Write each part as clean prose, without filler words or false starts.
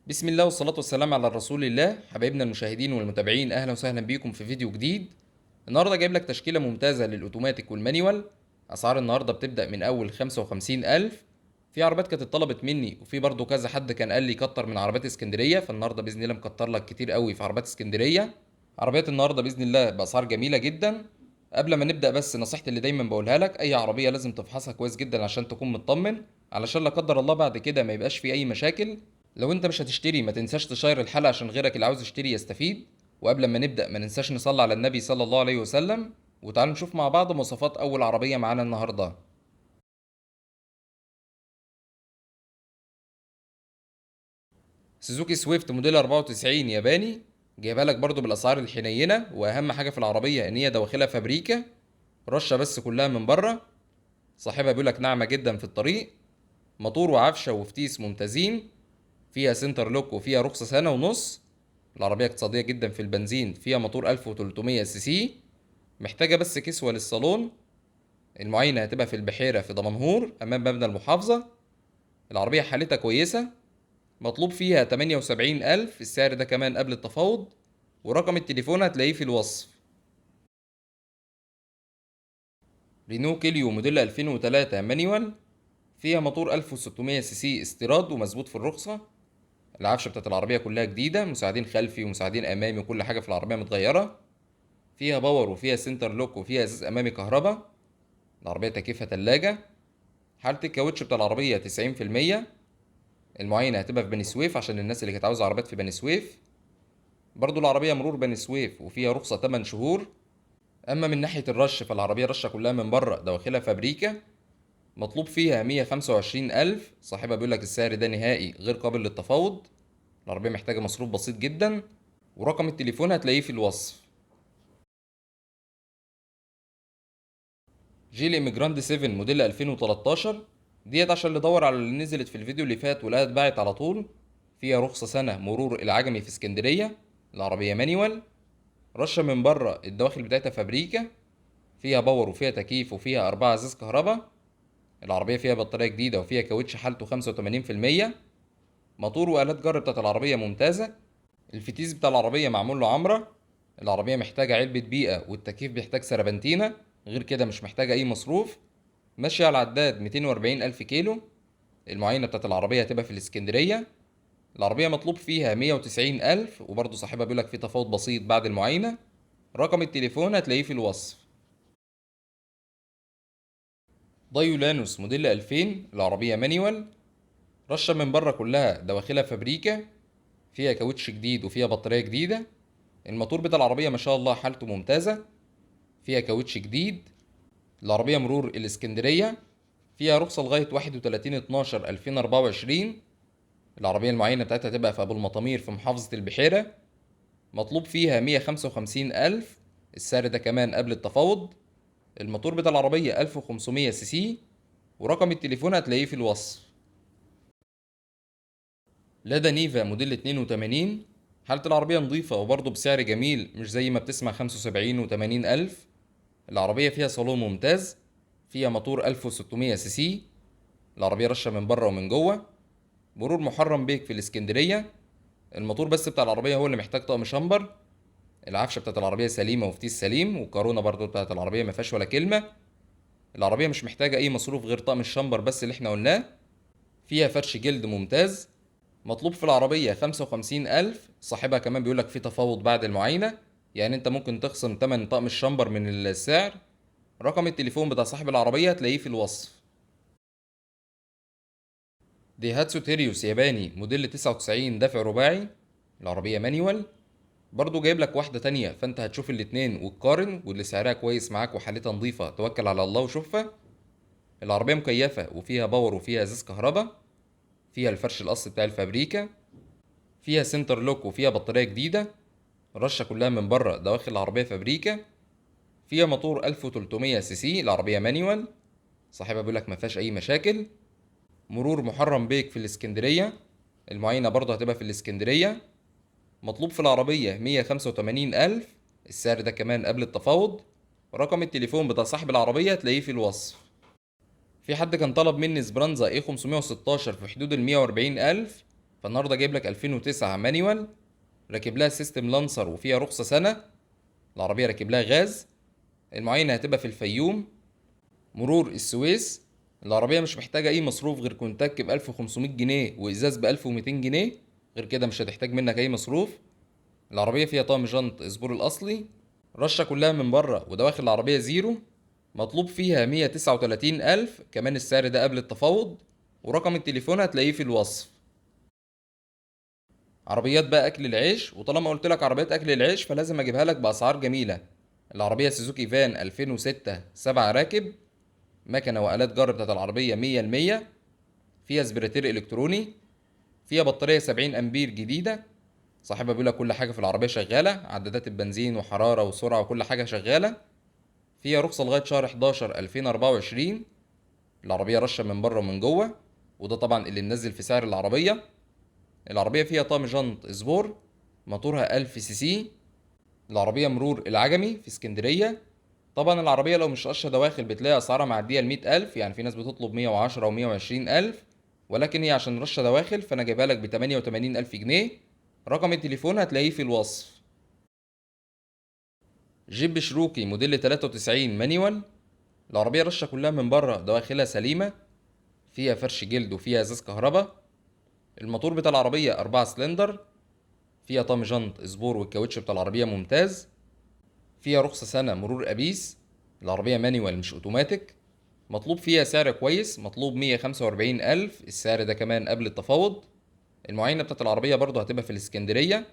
بسم الله والصلاة والسلام على رسول الله. حبايبنا المشاهدين والمتابعين، أهلا وسهلا بيكم في فيديو جديد. النهاردة جايب لك تشكيلة ممتازة للأوتوماتيك والمانيوال. أسعار النهاردة بتبدأ من أول 55,000. في عربيات كانت اتطلبت مني، وفي برضه كذا حد كان قال لي كتر من عربيات اسكندرية، فالنهاردة بإذن الله مكتر لك كتير قوي في عربيات اسكندرية. عربيات النهاردة بإذن الله بأسعار جميلة جدا. قبل ما نبدأ بس نصيحتي اللي دايما بقولها لك، أي عربية لازم تفحصها كويس جدا عشان تكون مطمن، علشان لا قدر الله بعد كده ما يبقاش في أي مشاكل. لو انت مش هتشتري ما تنساش تشير الحلقة عشان غيرك اللي عاوز يشتري يستفيد. وقبل ما نبدأ ما ننساش نصلي على النبي صلى الله عليه وسلم. وتعالوا نشوف مع بعض مواصفات أول عربية معانا النهاردة. سوزوكي سويفت موديل 94 ياباني. جايبها لك برضو بالأسعار الحنينة، وأهم حاجة في العربية إن هي دواخلها فابريكا. رشة بس كلها من بره. صاحبها بيقول لك ناعمة جدا في الطريق. موتور وعفشة وفتيس ممتازين. فيها سنتر لوك وفيها رخصة سنة ونص. العربية اقتصادية جدا في البنزين، فيها موتور 1300 سي سي. محتاجة بس كسوة للصالون. المعاينة هتبقى في البحيرة في دمنهور أمام مبنى المحافظة. العربية حالتها كويسة. مطلوب فيها 78,000، السعر ده كمان قبل التفاوض. ورقم التليفون هتلاقيه في الوصف. رينو كيليو موديل 2003 مانيوال. فيها موتور 1600 سي سي استيراد ومظبوط في الرخصة. العفشة بتاعت العربية كلها جديدة، مساعدين خلفي ومساعدين أمامي وكل حاجة في العربية متغيرة. فيها باور وفيها سنتر لوك وفيها ازاز امامي كهرباء. العربيه تكييفها تلاجة. حاله الكاوتش بتاع العربيه 90%. المعاينه هتبقى في بني سويف عشان الناس اللي كانت عاوزه عربيات في بني سويف. برضو العربيه مرور بني سويف وفيها رخصه 8 شهور. اما من ناحيه الرش فالعربيه رشه كلها من بره دواخلها فابريكا. مطلوب فيها 125,000، صاحبها بيقول لك السعر ده نهائي غير قابل للتفاوض. العربيه محتاجه مصروف بسيط جدا. ورقم التليفون هتلاقيه في الوصف. جيل اميجراند 7 موديل 2013. ديت عشان اللي دور على اللي نزلت في الفيديو اللي فات ولقاها اتباعت على طول. فيها رخصة سنة مرور العجمي في اسكندرية. العربية مانيوال. رشة من بره، الدواخل بتاعتها فابريكا. فيها باور وفيها تكييف وفيها 4 ازاز كهرباء. العربية فيها بطارية جديدة وفيها كاوتش حالته 85%. موتور وآلات جر بتاعت العربية ممتازة. الفتيس بتاع العربية معمول له عمرة. العربية محتاجة علبة بيئة والتكييف بيحتاج سربنتينة. غير كده مش محتاجة أي مصروف. ماشية على العداد 240 ألف كيلو. المعاينة بتاعت العربية هتبقى في الإسكندرية. العربية مطلوب فيها 190 ألف، وبرضه صاحبها بيقولك في تفاوض بسيط بعد المعاينة. رقم التليفون هتلاقيه في الوصف. دايو لانوس موديل 2000. العربية مانيوال. رشة من بره كلها دواخلها فابريكا. فيها كاوتش جديد وفيها بطارية جديدة. الموتور بتاع العربية ما شاء الله حالته ممتازة. فيها كاوتش جديد. العربية مرور الإسكندرية. فيها رخصة لغاية 31/12/2024. العربية المعينة بتاعتها تبقى في أبو المطامير في محافظة البحيرة. مطلوب فيها 155,000، السعر ده كمان قبل التفاوض. الموتور بتاع العربية 1500 سي سي. ورقم التليفون هتلاقيه في الوصف. لادا نيفا موديل 82. حالة العربية نظيفة وبرضه بسعر جميل، مش زي ما بتسمع 75 و80 ألف. العربية فيها صالون ممتاز. فيها موتور 1600 سي سي. العربية رشة من بره ومن جوه. مرور محرم بيك في الإسكندرية. الموتور بس بتاع العربية هو اللي محتاج طقم شامبر. العفشة بتاعت العربية سليمة وفتيس سليم، والكارونا برضو بتاعت العربية ما فيهاش ولا كلمة. العربية مش محتاجة أي مصروف غير طقم الشامبر بس اللي احنا قلناه. فيها فرش جلد ممتاز. مطلوب في العربية 55,000، صاحبها كمان بيقولك في تفاوض بعد المعاينة. يعني انت ممكن تخصم تمن طقم الشامبر من السعر. رقم التليفون بتاع صاحب العربية هتلاقيه في الوصف. ديهاتسو تيريوس ياباني موديل 99 دفع رباعي. العربية مانيوال. برضو جايب لك واحدة تانية، فانت هتشوف الاتنين وتقارن، واللي سعرها كويس معاك وحالتها نظيفة توكل على الله وشوفها. العربية مكيفة وفيها باور وفيها ازاز كهرباء. فيها الفرش الأصلي بتاع الفابريكا. فيها سنتر لوك وفيها بطارية جديدة. الرشة كلها من بره دواخل العربية فابريكا. فيها موتور 1300 سي سي. العربية مانيوال. صاحبها بيقول لك ما فيهاش أي مشاكل. مرور محرم بيك في الإسكندرية. المعاينة برضه هتبقى في الإسكندرية. مطلوب في العربية 185,000، السعر ده كمان قبل التفاوض. رقم التليفون بتاع صاحب العربية هتلاقيه في الوصف. في حد كان طلب مني سبرانزا اي 516 في حدود ال 140,000. فالنهارده جايب لك 2009 مانيوال، راكب لها سيستم لانسر وفيها رخصة سنة. العربية راكب لها غاز. المعاينة هتبقى في الفيوم، مرور السويس. العربية مش محتاجة أي مصروف غير كونتاك ب1500 جنيه وإزاز ب1200 جنيه. غير كده مش هتحتاج منك أي مصروف. العربية فيها طقم جنط اسبور الأصلي، رشة كلها من بره ودواخل العربية زيرو. مطلوب فيها 139,000، كمان السعر ده قبل التفاوض، ورقم التليفون هتلاقيه في الوصف. عربيات بقى أكل العيش، وطالما قلت لك عربيات أكل العيش فلازم أجيبها لك بأسعار جميلة. العربية سوزوكي فان 2006 7 راكب، مكنة وآلات جر بتاعت العربية 100%. فيها سبريتير إلكتروني، فيها بطارية 70 أمبير جديدة. صاحبها بيقول لك كل حاجة في العربية شغالة، عدادات البنزين وحرارة وسرعة وكل حاجة شغالة. فيها رخصة لغاية شهر 11 2024. العربية رشة من بره ومن جوه، وده طبعا اللي منزل في سعر العربية. العربية فيها طقم جنط سبور، موتورها 1000 سي سي. العربية مرور العجمي في اسكندرية. طبعا العربية لو مش قشة دواخل بتلاقي أسعارها معدية ال100,000، يعني في ناس بتطلب 110 و120,000، ولكن هي عشان رشة دواخل فأنا جايبها لك ب88,000 جنيه. رقم التليفون هتلاقيه في الوصف. جيب شروكي موديل 93 مانيوال. العربية رشة كلها من بره، دواخلها سليمة. فيها فرش جلد وفيها ازاز كهرباء. الموتور بتاع العربية 4 سلندر. فيها طقم جنط سبور، والكاوتش بتاع العربية ممتاز. فيها رخصة سنة مرور أبيس. العربية مانيوال مش أوتوماتيك. مطلوب فيها سعر كويس، مطلوب 145,000، السعر ده كمان قبل التفاوض. المعاينة بتاعت العربية برضو هتبقى في الإسكندرية،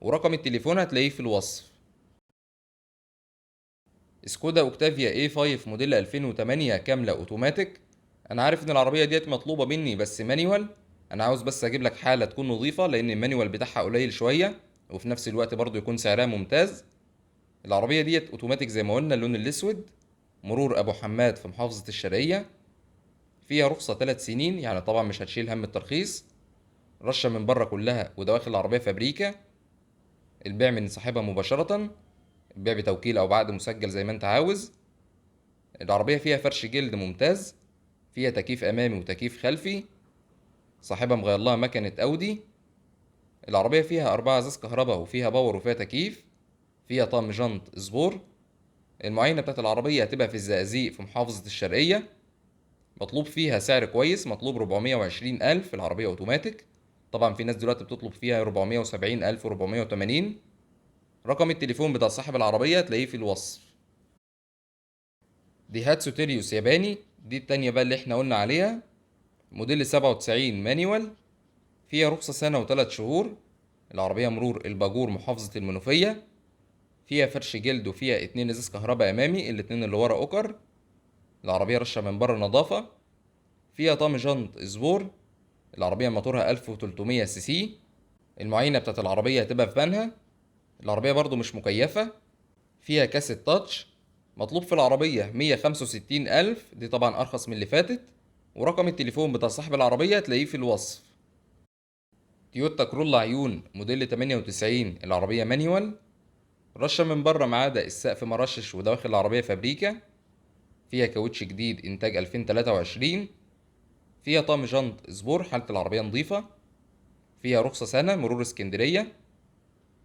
ورقم التليفون هتلاقيه في الوصف. سكودا اوكتافيا A5 موديل 2008 كاملة اوتوماتيك. انا عارف ان العربية ديت مطلوبة مني بس مانيوال. انا عاوز بس اجيب لك حالة تكون نظيفة، لان المانيوال بتاعها قليل شوية، وفي نفس الوقت برضو يكون سعرها ممتاز. العربية ديت اوتوماتيك زي ما قلنا، اللون الاسود. مرور ابو حماد في محافظة الشرقية. فيها رخصة 3 سنين، يعني طبعا مش هتشيل هم الترخيص. رشة من بره كلها ودواخل العربية فابريكا. البيع من صاحبها مباشرة، البيع بتوكيل او بعقد مسجل زي ما انت عاوز. العربية فيها فرش جلد ممتاز. فيها تكييف امامي وتكييف خلفي. صاحبها مغير لها مكنة اودي. العربية فيها 4 ازاز كهرباء وفيها باور وفيها تكييف. فيها طقم جنط سبور. المعاينة بتاعت العربية هتبقى في الزقازيق في محافظة الشرقية. مطلوب فيها سعر كويس، مطلوب 420,000. العربية اوتوماتيك. طبعا في ناس دلوقتي بتطلب فيها 470,000 و480. رقم التليفون بتاع صاحب العربية تلاقيه في الوصف. دي هاتسو تيريوس ياباني، دي التانية بقى اللي احنا قلنا عليها. موديل 97 مانيوال. فيها رخصة سنة وتلات شهور. العربية مرور الباجور محافظة المنوفية. فيها فرش جلد وفيها 2 ازاز كهرباء امامي، الاتنين اللي ورا اوكر. العربية رشة من بره نظافة. فيها طقم جنط سبور. العربية موتورها 1300 سي سي. المعاينة بتاعت العربية هتبقى في بنها. العربية برضو مش مكيفة. فيها كاسة تاتش. مطلوب في العربية 165,000، دي طبعا أرخص من اللي فاتت. ورقم التليفون بتاع صاحب العربية هتلاقيه في الوصف. تويوتا كرولا عيون موديل 98، العربية مانيوال. رشة من بره ما عدا السقف مرشش، وداخل العربية فابريكا. فيها كاوتش جديد إنتاج 2023. فيها طقم جنط سبور، حالة العربية نظيفة. فيها رخصة سنة مرور اسكندرية.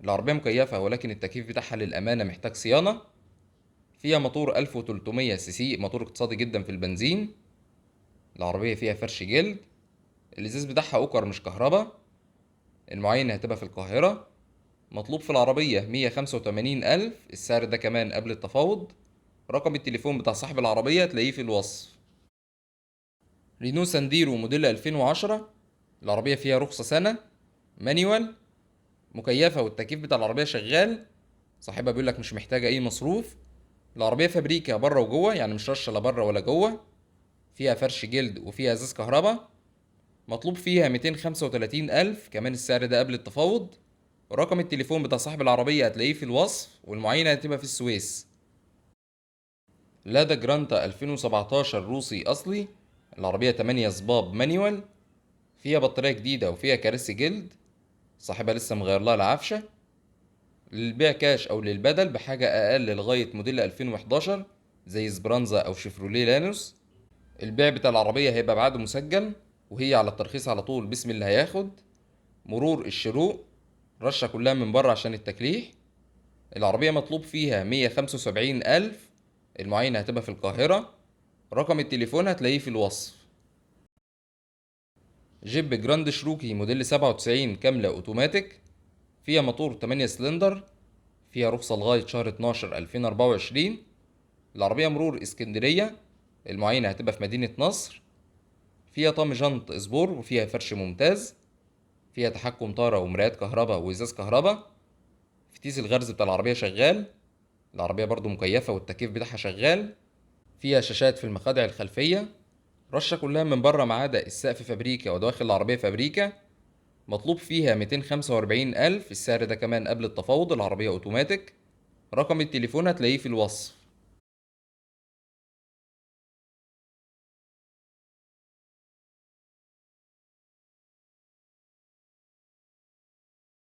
العربية مكيفة، ولكن التكييف بتاعها للأمانة محتاج صيانة. فيها موتور 1300 سي سي، موتور اقتصادي جدا في البنزين. العربية فيها فرش جلد. الإزاز بتاعها أوكر مش كهربا. المعاينة هتبقى في القاهرة. مطلوب في العربية 185,000، السعر ده كمان قبل التفاوض. رقم التليفون بتاع صاحب العربية تلاقيه في الوصف. رينو سانديرو موديل 2010. العربية فيها رخصة سنة، مانيوال، مكيفة، والتكييف بتاع العربية شغال. صاحبها بيقول لك مش محتاجة أي مصروف. العربية فابريكا بره وجوه، يعني مش رشة لا بره ولا جوه. فيها فرش جلد وفيها ازاز كهرباء. مطلوب فيها 235,000، كمان السعر ده قبل التفاوض. رقم التليفون بتاع صاحب العربية هتلاقيه في الوصف، والمعاينة هتبقى في السويس. لادا جرانتا 2017 روسي أصلي. العربية 8 صباب مانيوال. فيها بطارية جديدة وفيها كراسي جلد. صاحبها لسه مغير لها العفشة. للبيع كاش أو للبدل بحاجة أقل لغاية موديل 2011 زي سبرانزا أو شيفروليه لانوس. البيع بتاع العربية هيبقى بعقد مسجل، وهي على الترخيص على طول باسم اللي هياخد. مرور الشروق، رشة كلها من بره عشان التكليح. العربية مطلوب فيها 175,000. المعاينة هتبقى في القاهرة. رقم التليفون هتلاقيه في الوصف. جيب جراند شروكي موديل 97 كاملة اوتوماتيك، فيها موتور 8 سلندر، فيها رخصة لغاية شهر 12 2024. العربية مرور اسكندرية. المعاينة هتبقى في مدينة نصر. فيها طقم جنط سبور وفيها فرش ممتاز. فيها تحكم طارة ومرايات كهرباء وإزاز كهرباء. فتيس الغرز بتاع العربية شغال. العربية برضو مكيفة والتكييف بتاعها شغال. فيها شاشات في المقاعد الخلفية. رشة كلها من بره ما عدا السقف فابريكا ودواخل العربية فابريكا. مطلوب فيها 245,000. السعر ده كمان قبل التفاوض. العربية اوتوماتيك. رقم التليفون هتلاقيه في الوصف.